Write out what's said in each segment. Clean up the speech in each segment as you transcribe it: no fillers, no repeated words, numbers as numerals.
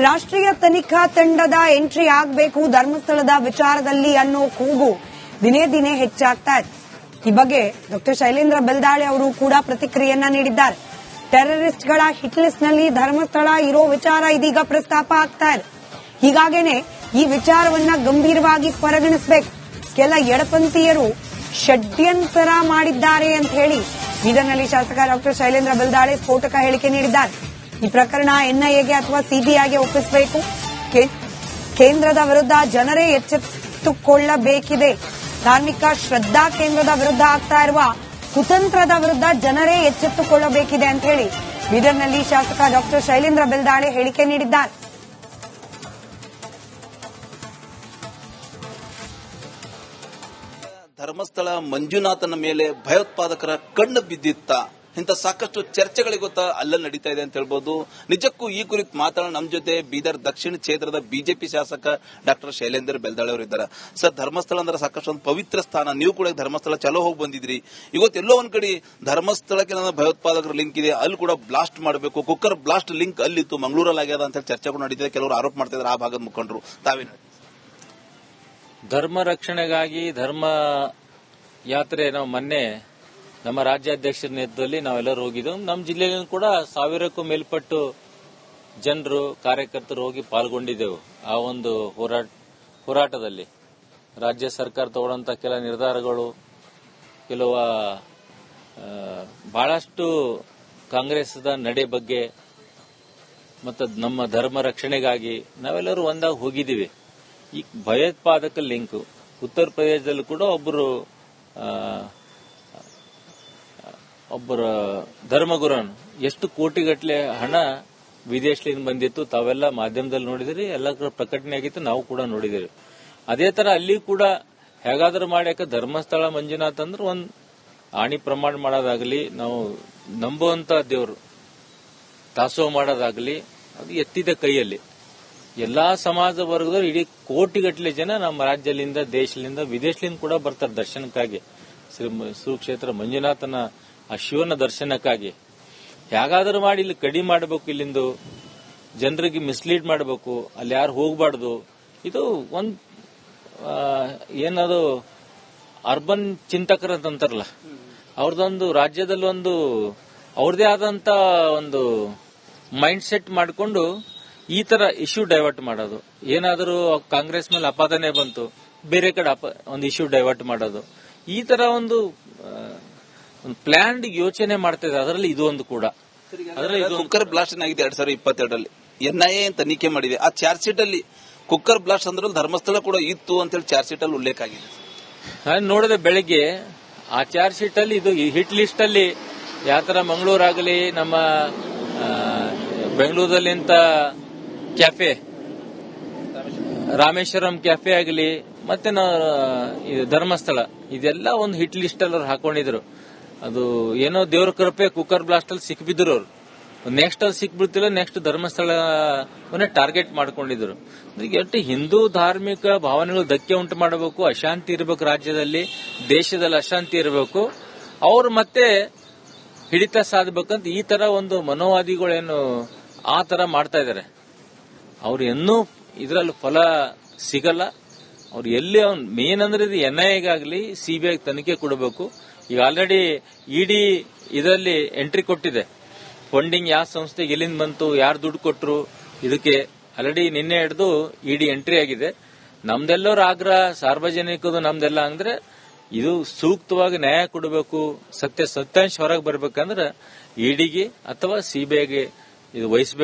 ರಾಷ್ಟ್ರೀಯ ತನಿಖಾ ತಂಡದ ಎಂಟ್ರಿ ಆಗಬೇಕು ಧರ್ಮಸ್ಥಳದ ವಿಚಾರದಲ್ಲಿ ಅನ್ನೋ ಕೂಗು ದಿನೇ ದಿನೇ ಹೆಚ್ಚಾಗ್ತಾ ಇದೆ. ಈ ಬಗ್ಗೆ ಡಾ ಶೈಲೇಂದ್ರ ಬೆಲ್ದಾಳೆ ಅವರು ಕೂಡ ಪ್ರತಿಕ್ರಿಯೆಯನ್ನ ನೀಡಿದ್ದಾರೆ. ಟೆರರಿಸ್ಟ್ಗಳ ಹಿಟ್ ಲಿಸ್ಟ್ ನಲ್ಲಿ ಧರ್ಮಸ್ಥಳ ಇರೋ ವಿಚಾರ ಇದೀಗ ಪ್ರಸ್ತಾಪ ಆಗ್ತಾ ಇದೆ. ಹೀಗಾಗೇನೆ ಈ ವಿಚಾರವನ್ನ ಗಂಭೀರವಾಗಿ ಪರಿಗಣಿಸಬೇಕು. ಕೆಲ ಎಡಪಂಥೀಯರು ಷಡ್ಯಂತರ ಮಾಡಿದ್ದಾರೆ ಅಂತ ಹೇಳಿ ಬೀದರ್ನಲ್ಲಿ ಶಾಸಕ ಡಾ ಶೈಲೇಂದ್ರ ಬೆಲ್ದಾಳೆ ಸ್ಫೋಟಕ ಹೇಳಿಕೆ ನೀಡಿದ್ದಾರೆ. ಈ ಪ್ರಕರಣ ಎನ್ಐಎಗೆ ಅಥವಾ ಸಿಬಿಐಗೆ ಒಪ್ಪಿಸಬೇಕು. ಕೇಂದ್ರದ ವಿರುದ್ಧ ಜನರೇ ಎಚ್ಚೆತ್ತುಕೊಳ್ಳಬೇಕಿದೆ. ಧಾರ್ಮಿಕ ಶ್ರದ್ಧಾ ಕೇಂದ್ರದ ವಿರುದ್ಧ ಆಗ್ತಾ ಇರುವ ಕುತಂತ್ರದ ವಿರುದ್ಧ ಜನರೇ ಎಚ್ಚೆತ್ತುಕೊಳ್ಳಬೇಕಿದೆ ಅಂತ ಹೇಳಿ ಬೀದರ್ನಲ್ಲಿ ಶಾಸಕ ಡಾ ಶೈಲೇಂದ್ರ ಬೆಲ್ದಾಳೆ ಹೇಳಿಕೆ ನೀಡಿದ್ದಾರೆ. ಧರ್ಮಸ್ಥಳ ಮಂಜುನಾಥನ ಮೇಲೆ ಭಯೋತ್ಪಾದಕರ ಕಣ್ಣು ಬಿದ್ದಿತ್ತ ಇಂಥ ಸಾಕಷ್ಟು ಚರ್ಚೆಗಳಿಗೊತ್ತ ಅಲ್ಲಲ್ಲಿ ನಡೀತಾ ಇದೆ ಅಂತ ಹೇಳ್ಬೋದು. ನಿಜಕ್ಕೂ ಈ ಕುರಿತು ಮಾತಾಡೋಣ ನಮ್ಮ ಜೊತೆ ಬೀದರ್ ದಕ್ಷಿಣ ಕ್ಷೇತ್ರದ ಬಿಜೆಪಿ ಶಾಸಕ ಡಾ ಶೈಲೇಂದ್ರ ಬೆಲ್ದಾಳೆ ಅವರು ಇದ್ದಾರೆ. ಸರ್, ಧರ್ಮಸ್ಥಳ ಅಂದ್ರೆ ಸಾಕಷ್ಟು ಒಂದು ಪವಿತ್ರ ಸ್ಥಾನ. ನೀವು ಕೂಡ ಧರ್ಮಸ್ಥಳ ಚಲೋ ಹೋಗಿ ಬಂದಿದ್ರಿ. ಇವತ್ತೆಲ್ಲೋ ಒಂದ್ ಕಡೆ ಧರ್ಮಸ್ಥಳಕ್ಕೆ ನನ್ನ ಭಯೋತ್ಪಾದಕರ ಲಿಂಕ್ ಇದೆ, ಅಲ್ಲಿ ಕೂಡ ಬ್ಲಾಸ್ಟ್ ಮಾಡಬೇಕು, ಕುಕ್ಕರ್ ಬ್ಲಾಸ್ಟ್ ಲಿಂಕ್ ಅಲ್ಲಿತ್ತು, ಮಂಗಳೂರಲ್ಲಿ ಆಗ್ಯದ ಅಂತ ಚರ್ಚೆಗಳು ನಡೀತಿದೆ. ಕೆಲವರು ಆರೋಪ ಮಾಡ್ತಾ ಇದ್ದಾರೆ ಆ ಭಾಗದ ಮುಖಂಡರು. ತಾವೇನು? ಧರ್ಮ ರಕ್ಷಣೆಗಾಗಿ ಧರ್ಮ ಯಾತ್ರೆ ನಾವು ಮೊನ್ನೆ ನಮ್ಮ ರಾಜ್ಯಾಧ್ಯಕ್ಷರ ನೇತೃತ್ವದಲ್ಲಿ ನಾವೆಲ್ಲರೂ ಹೋಗಿದ್ದೆವು. ನಮ್ಮ ಜಿಲ್ಲೆಯಲ್ಲಿ ಕೂಡ 1000ಕ್ಕೂ ಮೇಲ್ಪಟ್ಟು ಜನರು ಕಾರ್ಯಕರ್ತರು ಹೋಗಿ ಪಾಲ್ಗೊಂಡಿದ್ದೆವು. ಆ ಒಂದು ಹೋರಾಟದಲ್ಲಿ ರಾಜ್ಯ ಸರ್ಕಾರ ತಗೊಂಡಂತ ಕೆಲ ನಿರ್ಧಾರಗಳು, ಕೆಲವು ಬಹಳಷ್ಟು ಕಾಂಗ್ರೆಸ್ದ ನಡೆ ಬಗ್ಗೆ ಮತ್ತು ನಮ್ಮ ಧರ್ಮ ರಕ್ಷಣೆಗಾಗಿ ನಾವೆಲ್ಲರೂ ಒಂದಾಗಿ ಹೋಗಿದ್ದೀವಿ. ಈ ಭಯೋತ್ಪಾದಕ ಲಿಂಕ್ ಉತ್ತರ ಪ್ರದೇಶದಲ್ಲೂ ಕೂಡ ಒಬ್ಬರ ಧರ್ಮಗುರುನ್ ಎಷ್ಟು ಕೋಟಿಗಟ್ಟಲೆ ಹಣ ವಿದೇಶದಿಂದ ಬಂದಿತ್ತು, ತಾವೆಲ್ಲ ಮಾಧ್ಯಮದಲ್ಲಿ ನೋಡಿದಿರಿ, ಎಲ್ಲ ಪ್ರಕಟಣೆ ಆಗಿತ್ತು, ನಾವು ಕೂಡ ನೋಡಿದಿರಿ. ಅದೇ ತರ ಅಲ್ಲಿ ಕೂಡ ಹೇಗಾದ್ರೂ ಮಾಡ್ಯಾಕ ಧರ್ಮಸ್ಥಳ ಮಂಜುನಾಥ್ ಅಂದ್ರೆ ಒಂದು ಆಣಿ ಪ್ರಮಾಣ ಮಾಡೋದಾಗಲಿ, ನಾವು ನಂಬುವಂತ ದೇವರು ದಾಸೋಹ ಮಾಡೋದಾಗಲಿ, ಅದು ಎತ್ತಿದ ಕೈಯಲ್ಲಿ ಎಲ್ಲಾ ಸಮಾಜ ವರ್ಗದವರು ಇಡೀ ಕೋಟಿಗಟ್ಟಲೆ ಜನ ನಮ್ಮ ರಾಜ್ಯದಿಂದ, ದೇಶದಿಂದ, ವಿದೇಶದಿಂದ ಕೂಡ ಬರ್ತಾರೆ ದರ್ಶನಕ್ಕಾಗಿ. ಸುಕ್ಷೇತ್ರ ಮಂಜುನಾಥನ ಆ ಶಿವನ ದರ್ಶನಕ್ಕಾಗಿ ಹೇಗಾದ್ರೂ ಮಾಡಿ ಇಲ್ಲಿ ಕಡಿಮೆ ಮಾಡಬೇಕು, ಇಲ್ಲಿಂದು ಜನರಿಗೆ ಮಿಸ್ಲೀಡ್ ಮಾಡಬೇಕು, ಅಲ್ಲಿ ಯಾರು ಹೋಗಬಾರ್ದು. ಇದು ಒಂದು ಏನದು ಅರ್ಬನ್ ಚಿಂತಕರ ಅಂತಾರಲ್ಲ, ಅವ್ರದೊಂದು ರಾಜ್ಯದಲ್ಲಿ ಒಂದು ಅವ್ರದೇ ಆದಂತ ಒಂದು ಮೈಂಡ್ ಸೆಟ್ ಮಾಡಿಕೊಂಡು ಈ ತರ ಇಶ್ಯೂ ಡೈವರ್ಟ್ ಮಾಡೋದು. ಏನಾದರೂ ಕಾಂಗ್ರೆಸ್ ಮೇಲೆ ಅಪಾದನೆ ಬಂತು, ಬೇರೆ ಕಡೆ ಒಂದು ಇಶ್ಯೂ ಡೈವರ್ಟ್ ಮಾಡೋದು, ಈ ತರ ಒಂದು ಪ್ಲಾನ್ಡ್ ಯೋಚನೆ ಮಾಡ್ತಾ ಇದೆ. ಅದರಲ್ಲಿ ಇದು ಒಂದು ಕೂಡ. ಕುಕ್ಕರ್ ಬ್ಲಾಸ್ಟ್ ಆಗಿದೆ 2022ರಲ್ಲಿ ಎನ್ಐಎ ತನಿಖೆ ಮಾಡಿದೆ. ಆ ಚಾರ್ಜ್ ಶೀಟ್ ಅಲ್ಲಿ ಕುಕ್ಕರ್ ಬ್ಲಾಸ್ಟ್ ಅಂದ್ರೆ ಧರ್ಮಸ್ಥಳ ಕೂಡ ಇತ್ತು ಅಂತೇಳಿ ಚಾರ್ಜ್ ಶೀಟ್ ಅಲ್ಲಿ ಉಲ್ಲೇಖ ಆಗಿದೆ. ನಾನು ನೋಡಿದೆ ಬೆಳಿಗ್ಗೆ ಆ ಚಾರ್ಜ್ ಶೀಟ್ ಅಲ್ಲಿ ಇದು ಹಿಟ್ ಲಿಸ್ಟ್ ಅಲ್ಲಿ ಯಾವ ತರ ಮಂಗಳೂರಾಗಲಿ, ನಮ್ಮ ಬೆಂಗಳೂರಲ್ಲಿಂತ ಕ್ಯಾಫೆ ರಾಮೇಶ್ವರಂ ಕ್ಯಾಫೆ ಆಗಲಿ, ಮತ್ತೆ ಧರ್ಮಸ್ಥಳ, ಇದೆಲ್ಲ ಒಂದು ಹಿಟ್ ಲಿಸ್ಟ್ ಅಲ್ಲಿ ಅವ್ರು ಹಾಕೊಂಡಿದ್ರು. ಅದು ಏನೋ ದೇವ್ರ ಕೃಪೆ ಕುಕ್ಕರ್ ಬ್ಲಾಸ್ಟ್ ಅಲ್ಲಿ ಸಿಕ್ಬಿದ್ರು ಅವ್ರು. ನೆಕ್ಸ್ಟ್ ಅಲ್ಲಿ ಸಿಕ್ಬಿಡ್ತಿಲ್ಲ, ನೆಕ್ಸ್ಟ್ ಧರ್ಮಸ್ಥಳವನ್ನೇ ಟಾರ್ಗೆಟ್ ಮಾಡ್ಕೊಂಡಿದ್ರು. ಎಷ್ಟು ಹಿಂದೂ ಧಾರ್ಮಿಕ ಭಾವನೆಗಳು ಧಕ್ಕೆ ಉಂಟು ಮಾಡಬೇಕು, ಅಶಾಂತಿ ಇರಬೇಕು, ರಾಜ್ಯದಲ್ಲಿ ದೇಶದಲ್ಲಿ ಅಶಾಂತಿ ಇರಬೇಕು, ಅವ್ರು ಮತ್ತೆ ಹಿಡಿತ ಸಾಧಬೇಕಂತ ಈ ತರ ಒಂದು ಮನೋವಾದಿಗಳೇನು ಆ ತರ ಮಾಡ್ತಾ ಇದಾರೆ. ಅವ್ರು ಇನ್ನೂ ಇದರಲ್ಲಿ ಫಲ ಸಿಗಲ್ಲ. ಅವ್ರು ಎಲ್ಲಿ ಮೇನ್ ಅಂದ್ರೆ ಇದು ಎನ್ಐಎಗಾಗಲಿ ಸಿಬಿಐ ತನಿಖೆ ಕೊಡಬೇಕು. ಈಗ ಆಲ್ರೆಡಿ ಇಡಿ ಇದರಲ್ಲಿ ಎಂಟ್ರಿ ಕೊಟ್ಟಿದೆ. ಫಂಡಿಂಗ್ ಯಾವ ಸಂಸ್ಥೆಗೆ ಎಲ್ಲಿಂದ ಬಂತು, ಯಾರು ದುಡ್ಡು ಕೊಟ್ಟರು, ಇದಕ್ಕೆ ಆಲ್ರೆಡಿ ನಿನ್ನೆ ಹಿಡಿದು ಇಡಿ ಎಂಟ್ರಿ ಆಗಿದೆ. ನಮ್ದೆಲ್ಲರ ಆಗ್ರಹ ಸಾರ್ವಜನಿಕದು ನಮ್ದೆಲ್ಲ ಅಂದ್ರೆ ಇದು ಸೂಕ್ತವಾಗಿ ನ್ಯಾಯ ಕೊಡಬೇಕು. ಸತ್ಯಾಂಶ ಹೊರಗೆ ಬರ್ಬೇಕಂದ್ರೆ ಇಡಿಗೆ ಅಥವಾ ಸಿಬಿಐಗೆ ಇದು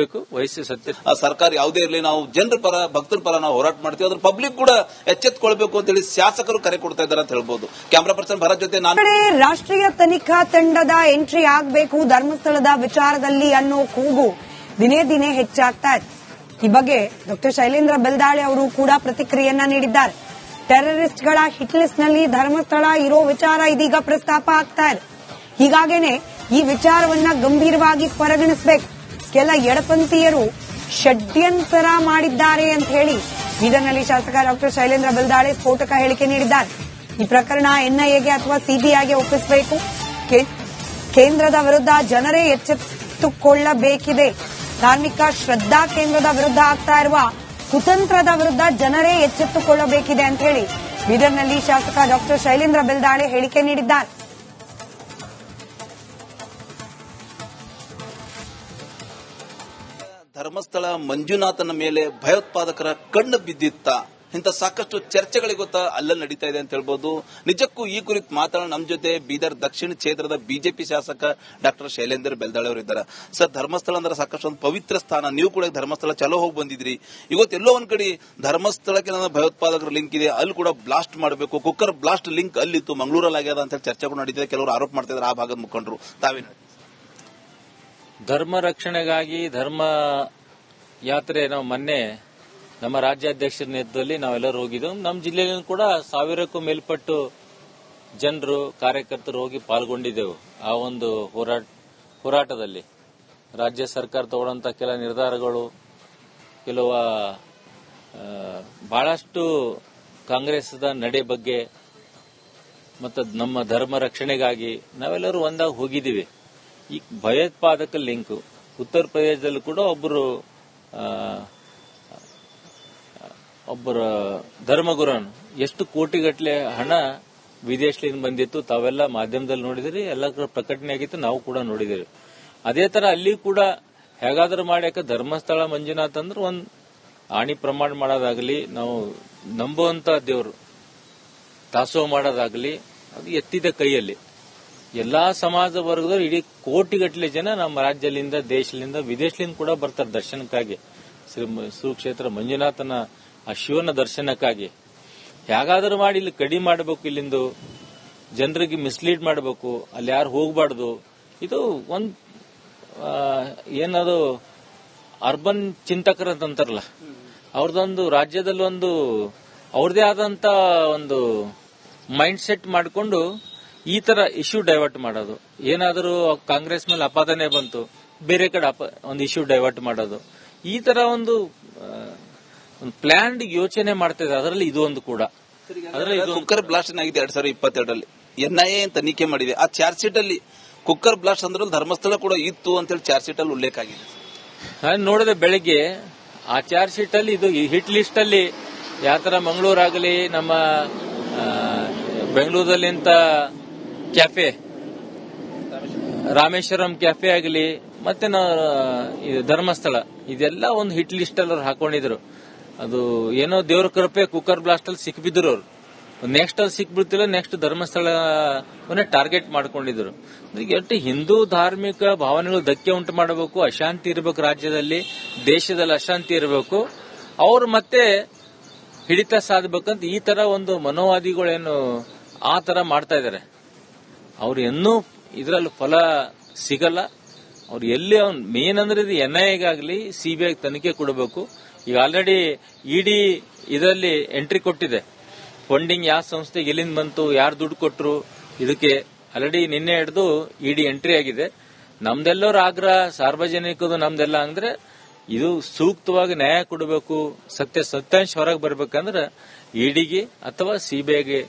ವಹಿಸಿ ಸತ್ಯ ಸರ್ಕಾರ ಯಾವುದೇ ಇರಲಿ, ನಾವು ಜನರ ಪರ, ಭಕ್ತರ ಪರ ನಾವು ಹೋರಾಟ ಮಾಡ್ತೀವಿ. ಅದ್ರ ಪಬ್ಲಿಕ್ ಕೂಡ ಎಚ್ಚೆತ್ತುಕೊಳ್ಬೇಕು ಅಂತ ಹೇಳಿ ಶಾಸಕರು ಕರೆ ಕೊಡ್ತಾ ಇದ್ದಾರೆ ಅಂತ ಹೇಳ್ಬೋದು. ಕ್ಯಾಮರಾ ಪರ್ಸನ್ ಭರತ್ ಜೊತೆ ನಾನು. ರಾಷ್ಟ್ರೀಯ ತನಿಖಾ ತಂಡದ ಎಂಟ್ರಿ ಆಗಬೇಕು ಧರ್ಮಸ್ಥಳದ ವಿಚಾರದಲ್ಲಿ ಅನ್ನೋ ಕೂಗು ದಿನೇ ದಿನೇ ಹೆಚ್ಚಾಗ್ತಾ ಇದೆ. ಈ ಬಗ್ಗೆ ಡಾ ಶೈಲೇಂದ್ರ ಬೆಲ್ದಾಳೆ ಅವರು ಕೂಡ ಪ್ರತಿಕ್ರಿಯೆಯನ್ನ ನೀಡಿದ್ದಾರೆ. ಟೆರರಿಸ್ಟ್ಗಳ ಹಿಟ್ ಲಿಸ್ಟ್ ನಲ್ಲಿ ಧರ್ಮಸ್ಥಳ ಇರೋ ವಿಚಾರ ಇದೀಗ ಪ್ರಸ್ತಾಪ ಆಗ್ತಾ ಇದೆ. ಹೀಗಾಗೇನೆ ಈ ವಿಚಾರವನ್ನ ಗಂಭೀರವಾಗಿ ಪರಿಗಣಿಸಬೇಕು. ಕೆಲ ಎಡಪಂಥೀಯರು ಷಡ್ಯಂತರ ಮಾಡಿದ್ದಾರೆ ಅಂತ ಹೇಳಿ ಬೀದರ್ನಲ್ಲಿ ಶಾಸಕ ಡಾ ಶೈಲೇಂದ್ರ ಬೆಲ್ದಾಳೆ ಸ್ಫೋಟಕ ಹೇಳಿಕೆ ನೀಡಿದ್ದಾರೆ. ಈ ಪ್ರಕರಣ ಎನ್ಐಎಗೆ ಅಥವಾ ಸಿಬಿಐಗೆ ಒಪ್ಪಿಸಬೇಕು. ಕೇಂದ್ರದ ವಿರುದ್ಧ ಜನರೇ ಎಚ್ಚೆತ್ತುಕೊಳ್ಳಬೇಕಿದೆ. ಧಾರ್ಮಿಕ ಶ್ರದ್ಧಾ ಕೇಂದ್ರದ ವಿರುದ್ಧ ಆಗ್ತಾ ಇರುವ ಕುತಂತ್ರದ ವಿರುದ್ಧ ಜನರೇ ಎಚ್ಚೆತ್ತುಕೊಳ್ಳಬೇಕಿದೆ ಅಂತ ಹೇಳಿ ಬೀದರ್ನಲ್ಲಿ ಶಾಸಕ ಡಾಕ್ಟರ್ ಶೈಲೇಂದ್ರ ಬೆಲ್ದಾಳೆ ಹೇಳಿಕೆ ನೀಡಿದ್ದಾರೆ. ಧರ್ಮಸ್ಥಳ ಮಂಜುನಾಥನ ಮೇಲೆ ಭಯೋತ್ಪಾದಕರ ಕಣ್ಣು ಬಿದ್ದಿತ್ತ ಇಂಥ ಸಾಕಷ್ಟು ಚರ್ಚೆಗಳಿಗೊತ್ತ ಅಲ್ಲಲ್ಲಿ ನಡೀತಾ ಇದೆ ಅಂತ ಹೇಳ್ಬೋದು. ನಿಜಕ್ಕೂ ಈ ಕುರಿತು ಮಾತಾಡೋಣ ನಮ್ಮ ಜೊತೆ ಬೀದರ್ ದಕ್ಷಿಣ ಕ್ಷೇತ್ರದ ಬಿಜೆಪಿ ಶಾಸಕ ಡಾಕ್ಟರ್ ಶೈಲೇಂದ್ರ ಬೆಲ್ದಾಳೆ ಅವರು ಇದ್ದಾರೆ. ಸರ್, ಧರ್ಮಸ್ಥಳ ಅಂದ್ರೆ ಸಾಕಷ್ಟು ಒಂದು ಪವಿತ್ರ ಸ್ಥಾನ. ನೀವು ಕೂಡ ಧರ್ಮಸ್ಥಳ ಚಲೋ ಹೋಗಿ ಬಂದಿದ್ರಿ. ಇವತ್ತೆಲ್ಲೋ ಒಂದ್ ಕಡೆ ಧರ್ಮಸ್ಥಳಕ್ಕೆ ನನ್ನ ಭಯೋತ್ಪಾದಕರ ಲಿಂಕ್ ಇದೆ, ಅಲ್ಲಿ ಕೂಡ ಬ್ಲಾಸ್ಟ್ ಮಾಡಬೇಕು, ಕುಕ್ಕರ್ ಬ್ಲಾಸ್ಟ್ ಲಿಂಕ್ ಅಲ್ಲಿತ್ತು, ಮಂಗಳೂರಲ್ಲಿ ಆಗ್ಯದ ಅಂತ ಚರ್ಚೆಗಳು ನಡೀತಿದೆ. ಕೆಲವರು ಆರೋಪ ಮಾಡ್ತಾ ಇದ್ದಾರೆ ಆ ಭಾಗದ ಮುಖಂಡರು. ತಾವೇನು? ಧರ್ಮ ರಕ್ಷಣೆಗಾಗಿ ಧರ್ಮ ಯಾತ್ರೆ ನಾವು ಮೊನ್ನೆ ನಮ್ಮ ರಾಜ್ಯಾಧ್ಯಕ್ಷರ ನೇತೃತ್ವದಲ್ಲಿ ನಾವೆಲ್ಲರೂ ಹೋಗಿದ್ದೆವು. ನಮ್ಮ ಜಿಲ್ಲೆಯಲ್ಲಿ ಕೂಡ 1000ಕ್ಕೂ ಮೇಲ್ಪಟ್ಟು ಜನರು ಕಾರ್ಯಕರ್ತರು ಹೋಗಿ ಪಾಲ್ಗೊಂಡಿದ್ದೆವು. ಆ ಒಂದು ಹೋರಾಟದಲ್ಲಿ ರಾಜ್ಯ ಸರ್ಕಾರ ತಗೊಂಡಂತ ಕೆಲ ನಿರ್ಧಾರಗಳು, ಕೆಲವು ಬಹಳಷ್ಟು ಕಾಂಗ್ರೆಸ್ದ ನಡೆ ಬಗ್ಗೆ ಮತ್ತು ನಮ್ಮ ಧರ್ಮ ರಕ್ಷಣೆಗಾಗಿ ನಾವೆಲ್ಲರೂ ಒಂದಾಗಿ ಹೋಗಿದ್ದೀವಿ. ಈ ಭಯೋತ್ಪಾದಕ ಲಿಂಕ್ ಉತ್ತರ ಪ್ರದೇಶದಲ್ಲೂ ಕೂಡ ಒಬ್ಬರ ಧರ್ಮಗುರುನ್ ಎಷ್ಟು ಕೋಟಿಗಟ್ಟಲೆ ಹಣ ವಿದೇಶದಿಂದ ಬಂದಿತ್ತು, ತಾವೆಲ್ಲ ಮಾಧ್ಯಮದಲ್ಲಿ ನೋಡಿದಿರಿ, ಎಲ್ಲ ಪ್ರಕಟಣೆ ಆಗಿತ್ತು, ನಾವು ಕೂಡ ನೋಡಿದಿರಿ. ಅದೇ ತರ ಅಲ್ಲಿ ಕೂಡ ಹೇಗಾದ್ರೂ ಮಾಡ್ಯಾಕ ಧರ್ಮಸ್ಥಳ ಮಂಜುನಾಥ್ ಅಂದ್ರೆ ಒಂದು ಆಣಿ ಪ್ರಮಾಣ ಮಾಡೋದಾಗಲಿ, ನಾವು ನಂಬುವಂತ ದೇವರು ದಾಸೋಹ ಮಾಡೋದಾಗಲಿ, ಅದು ಎತ್ತಿದ ಕೈಯಲ್ಲಿ ಎಲ್ಲಾ ಸಮಾಜ ವರ್ಗದವರು ಇಡೀ ಕೋಟಿಗಟ್ಟಲೆ ಜನ ನಮ್ಮ ರಾಜ್ಯದಿಂದ, ದೇಶದಿಂದ, ವಿದೇಶದಿಂದ ಕೂಡ ಬರ್ತಾರೆ ದರ್ಶನಕ್ಕಾಗಿ. ಸುಕ್ಷೇತ್ರ ಮಂಜುನಾಥನ ಆ ಶಿವನ ದರ್ಶನಕ್ಕಾಗಿ ಹೇಗಾದ್ರೂ ಮಾಡಿ ಇಲ್ಲಿ ಕಡಿಮೆ ಮಾಡಬೇಕು, ಇಲ್ಲಿಂದು ಜನರಿಗೆ ಮಿಸ್ಲೀಡ್ ಮಾಡಬೇಕು, ಅಲ್ಲಿ ಯಾರು ಹೋಗಬಾರ್ದು. ಇದು ಒಂದು ಏನದು ಅರ್ಬನ್ ಚಿಂತಕರ ಅಂತಾರಲ್ಲ, ಅವ್ರದೊಂದು ರಾಜ್ಯದಲ್ಲಿ ಒಂದು ಅವ್ರದೇ ಆದಂತ ಒಂದು ಮೈಂಡ್ ಸೆಟ್ ಮಾಡಿಕೊಂಡು ಈ ತರ ಇಶ್ಯೂ ಡೈವರ್ಟ್ ಮಾಡೋದು. ಏನಾದರೂ ಕಾಂಗ್ರೆಸ್ ಮೇಲೆ ಅಪಾದನೆ ಬಂತು, ಬೇರೆ ಕಡೆ ಒಂದು ಇಶ್ಯೂ ಡೈವರ್ಟ್ ಮಾಡೋದು, ಈ ತರ ಒಂದು ಪ್ಲಾನ್ಡ್ ಯೋಚನೆ ಮಾಡ್ತಾ ಇದೆ. ಅದರಲ್ಲಿ ಇದು ಒಂದು ಕೂಡ. ಅದರಲ್ಲಿ ಕುಕ್ಕರ್ ಬ್ಲಾಸ್ಟ್ ಆಗಿದೆ 2022ರಲ್ಲಿ NIA ತನಿಖೆ ಮಾಡಿದೆ. ಆ ಚಾರ್ಜ್ ಶೀಟ್ ಅಲ್ಲಿ ಕುಕ್ಕರ್ ಬ್ಲಾಸ್ಟ್ ಅಂದ್ರೆ ಧರ್ಮಸ್ಥಳ ಕೂಡ ಇತ್ತು ಅಂತೇಳಿ ಚಾರ್ಜ್ ಶೀಟ್ ಅಲ್ಲಿ ಉಲ್ಲೇಖ ಆಗಿದೆ. ನಾನು ನೋಡಿದೆ ಬೆಳಿಗ್ಗೆ ಆ ಚಾರ್ಜ್ ಶೀಟ್ ಅಲ್ಲಿ, ಇದು ಹಿಟ್ ಲಿಸ್ಟ್ ಅಲ್ಲಿ ಯಾವ ತರ ಮಂಗಳೂರಾಗಲಿ, ನಮ್ಮ ಬೆಂಗಳೂರಲ್ಲಿಂತ ಕ್ಯಾಫೆ ರಾಮೇಶ್ವರಂ ಕ್ಯಾಫೆ ಆಗಲಿ, ಮತ್ತೆ ಧರ್ಮಸ್ಥಳ, ಇದೆಲ್ಲ ಒಂದು ಹಿಟ್ ಲಿಸ್ಟ್ ಅಲ್ಲಿ ಅವ್ರು ಹಾಕೊಂಡಿದ್ರು. ಅದು ಏನೋ ದೇವ್ರ ಕೃಪೆ ಕುಕ್ಕರ್ ಬ್ಲಾಸ್ಟ್ ಅಲ್ಲಿ ಸಿಕ್ಬಿದ್ರು ಅವರು. ನೆಕ್ಸ್ಟ್ ಅಲ್ಲಿ ಸಿಕ್ಬಿಡ್ತಿಲ್ಲ, ನೆಕ್ಸ್ಟ್ ಧರ್ಮಸ್ಥಳವನ್ನೇ ಟಾರ್ಗೆಟ್ ಮಾಡ್ಕೊಂಡಿದ್ರು. ಎಷ್ಟು ಹಿಂದೂ ಧಾರ್ಮಿಕ ಭಾವನೆಗಳು ಧಕ್ಕೆ ಉಂಟು ಮಾಡಬೇಕು, ಅಶಾಂತಿ ಇರಬೇಕು, ರಾಜ್ಯದಲ್ಲಿ ದೇಶದಲ್ಲಿ ಅಶಾಂತಿ ಇರಬೇಕು, ಅವ್ರು ಮತ್ತೆ ಹಿಡಿತ ಸಾಧಬೇಕಂತ ಈ ತರ ಒಂದು ಮನೋವಾದಿಗಳೇನು ಆ ತರ ಮಾಡ್ತಾ ಇದಾರೆ. ಅವ್ರು ಇನ್ನೂ ಇದರಲ್ಲಿ ಫಲ ಸಿಗಲ್ಲ. ಅವ್ರು ಎಲ್ಲಿ ಮೇನ್ ಅಂದ್ರೆ ಇದು NIAಗಾಗಲಿ CBI ತನಿಖೆ ಕೊಡಬೇಕು. ಈಗ ಆಲ್ರೆಡಿ ಇಡಿ ಇದರಲ್ಲಿ ಎಂಟ್ರಿ ಕೊಟ್ಟಿದೆ. ಫಂಡಿಂಗ್ ಯಾವ ಸಂಸ್ಥೆಗೆ ಎಲ್ಲಿಂದ ಬಂತು, ಯಾರು ದುಡ್ಡು ಕೊಟ್ಟರು, ಇದಕ್ಕೆ ಆಲ್ರೆಡಿ ನಿನ್ನೆ ಹಿಡಿದು ಇಡಿ ಎಂಟ್ರಿ ಆಗಿದೆ. ನಮ್ದೆಲ್ಲರ ಆಗ್ರಹ ಸಾರ್ವಜನಿಕದು ನಮ್ದೆಲ್ಲ ಅಂದ್ರೆ ಇದು ಸೂಕ್ತವಾಗಿ ನ್ಯಾಯ ಕೊಡಬೇಕು. ಸತ್ಯಾಂಶ ಹೊರಗೆ ಬರ್ಬೇಕಂದ್ರೆ ಇಡಿಗೆ ಅಥವಾ CBIಗೆ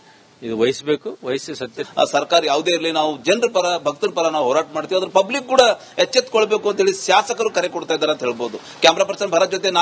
ಇದು ವಹಿಸಿ ಸತ್ಯ ಸರ್ಕಾರ ಯಾವುದೇ ಇರಲಿ, ನಾವು ಜನರ ಪರ, ಭಕ್ತರ ಪರ ನಾವು ಹೋರಾಟ ಮಾಡ್ತೀವಿ. ಅದ್ರ ಪಬ್ಲಿಕ್ ಕೂಡ ಎಚ್ಚೆತ್ಕೊಳ್ಬೇಕು ಅಂತೇಳಿ ಶಾಸಕರು ಕರೆ ಕೊಡ್ತಾ ಇದ್ದಾರೆ ಅಂತ ಹೇಳ್ಬೋದು. ಕ್ಯಾಮರಾ ಪರ್ಸನ್ ಭರತ್ ಜೊತೆ